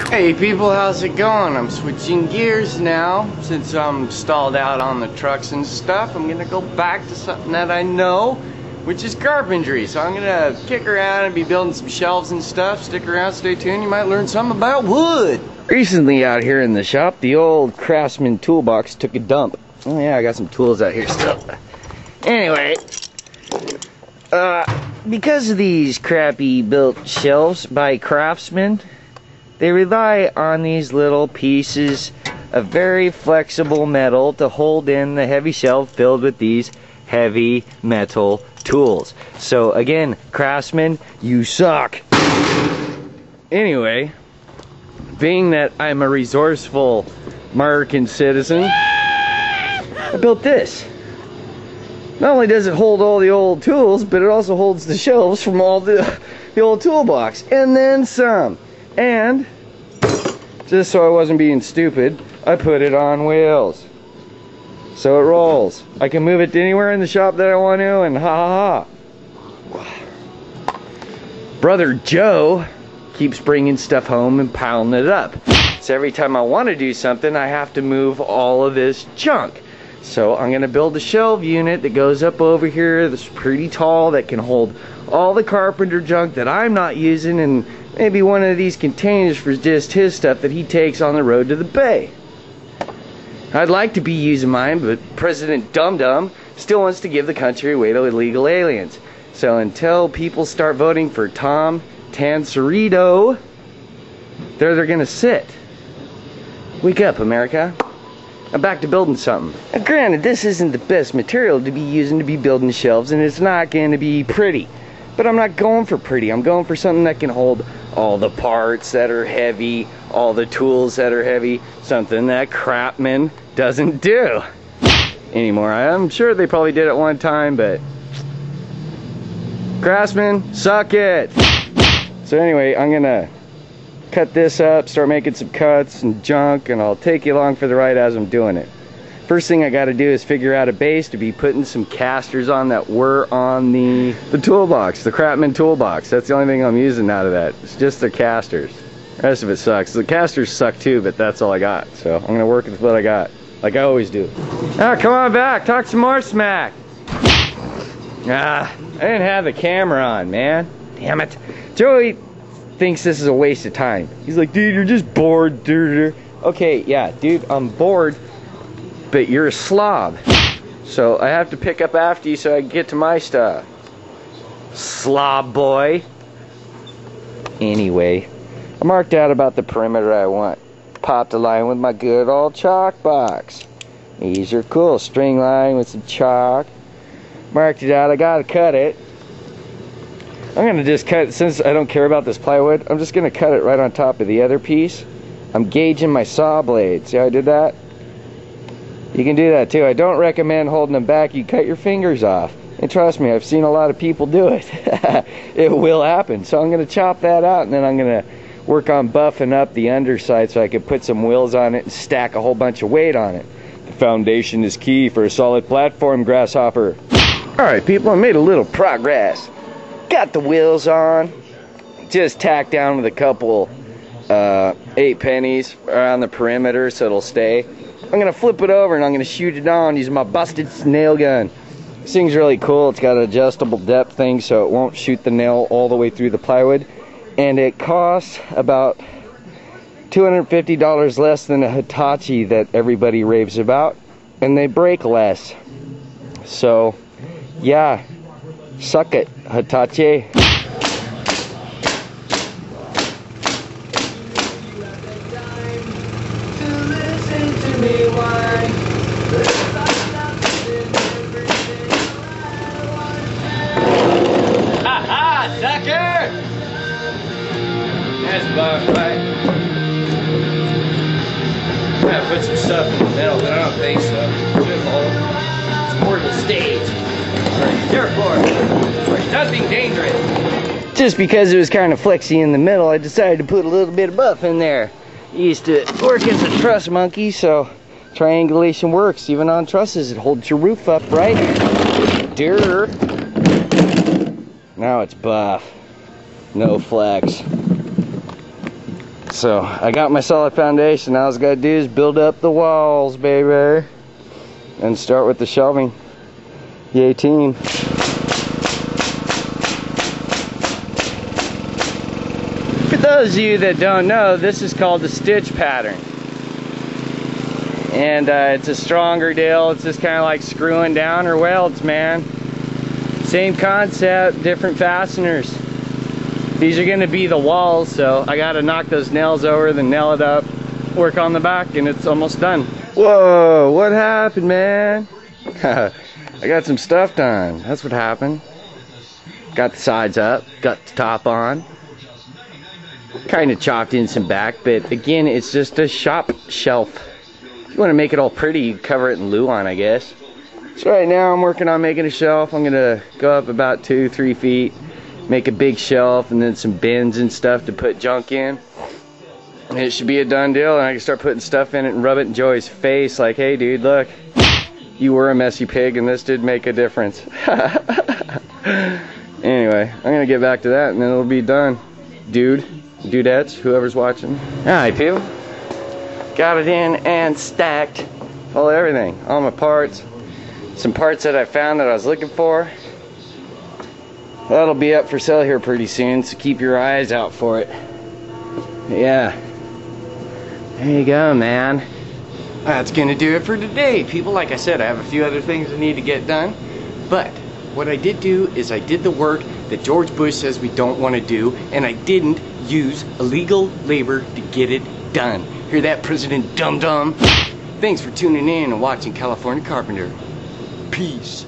Hey people, how's it going? I'm switching gears now. Since I'm stalled out on the trucks and stuff, I'm gonna go back to something that I know, which is carpentry. So I'm gonna kick around and be building some shelves and stuff. Stick around, stay tuned, you might learn something about wood. Recently out here in the shop, the old Craftsman toolbox took a dump. Oh yeah, I got some tools out here still. Anyway, because of these crappy built shelves by Craftsman, they rely on these little pieces of very flexible metal to hold in the heavy shelf filled with these heavy metal tools. So again, Craftsman, you suck. Anyway, being that I'm a resourceful American citizen, I built this. Not only does it hold all the old tools, but it also holds the shelves from all the old toolbox. And then some. And, just so I wasn't being stupid, I put it on wheels. So it rolls. I can move it anywhere in the shop that I want to, and ha ha ha. Brother Joe keeps bringing stuff home and piling it up. So every time I want to do something, I have to move all of this junk. So I'm going to build a shelf unit that goes up over here that's pretty tall, that can hold all the Carpenter junk that I'm not using, and maybe one of these containers for just his stuff that he takes on the road to the bay. I'd like to be using mine, but President DumDum still wants to give the country away to illegal aliens. So until people start voting for Tom Tancerito, there they're going to sit. Wake up, America. I'm back to building something. Now, granted, this isn't the best material to be using to be building shelves, and it's not going to be pretty. But I'm not going for pretty. I'm going for something that can hold all the parts that are heavy, all the tools that are heavy, something that Craftsman doesn't do anymore. I'm sure they probably did at one time, but Craftsman, suck it. So anyway, I'm gonna cut this up, start making some cuts and junk, and I'll take you along for the ride as I'm doing it. First thing I got to do is figure out a base to be putting some casters on that were on the toolbox, the Craftsman toolbox. That's the only thing I'm using out of that. It's just the casters. The rest of it sucks. The casters suck too, but that's all I got. So I'm going to work with what I got, like I always do. Ah, come on back. Talk some more smack. Ah, I didn't have the camera on, man. Damn it. Joey thinks this is a waste of time. He's like, dude, you're just bored. Dude. Okay, yeah, dude, I'm bored, but you're a slob. So I have to pick up after you so I can get to my stuff. Slob boy. Anyway, I marked out about the perimeter I want. Popped a line with my good old chalk box. These are cool. String line with some chalk. Marked it out. I gotta cut it. I'm gonna just cut, since I don't care about this plywood, I'm just gonna cut it right on top of the other piece. I'm gauging my saw blade. See how I did that? You can do that too. I don't recommend holding them back. You cut your fingers off. And trust me, I've seen a lot of people do it. It will happen. So I'm gonna chop that out, and then I'm gonna work on buffing up the underside so I can put some wheels on it and stack a whole bunch of weight on it. The foundation is key for a solid platform, grasshopper. Alright people, I made a little progress. Got the wheels on, just tacked down with a couple 8 pennies around the perimeter so it'll stay. I'm gonna flip it over and I'm gonna shoot it on using my busted nail gun. This thing's really cool. It's got an adjustable depth thing so it won't shoot the nail all the way through the plywood, and it costs about $250 less than a Hitachi that everybody raves about, and they break less. So yeah, suck it, Hitachi. Ha-ha, sucker! That's about right. I'm gonna put some stuff in the middle, but I don't think so. It's more of a stage. Therefore, nothing dangerous. Just because it was kind of flexy in the middle, I decided to put a little bit of buff in there. I used to work as a truss monkey, so triangulation works. Even on trusses, it holds your roof up, right? Durr. Now it's buff. No flex. So I got my solid foundation. Now all I gotta do is build up the walls, baby. And start with the shelving. Yay team. For those of you that don't know, this is called the stitch pattern. And it's a stronger deal. It's just kind of like screwing down or welds, man. Same concept, different fasteners. These are going to be the walls, so I got to knock those nails over, then nail it up, work on the back, and it's almost done. Whoa, what happened, man? I got some stuff done. That's what happened. Got the sides up, got the top on. Kind of chopped in some back, but again, it's just a shop shelf. If you want to make it all pretty, you cover it in Luan, I guess. So right now I'm working on making a shelf. I'm going to go up about 2-3 feet. Make a big shelf and then some bins and stuff to put junk in. And it should be a done deal, and I can start putting stuff in it and rub it in Joey's face like, hey dude, look, you were a messy pig and this did make a difference. Anyway, I'm gonna get back to that and then it'll be done. Dudettes, whoever's watching. Alright people, got it in and stacked. Everything, all my parts. Some parts that I found that I was looking for. That'll be up for sale here pretty soon, so keep your eyes out for it. Yeah. There you go, man. That's gonna do it for today, people. Like I said, I have a few other things I need to get done. But what I did do is I did the work that George Bush says we don't want to do, and I didn't use illegal labor to get it done. Hear that, President DumDum? Thanks for tuning in and watching California Carpenter. Peace.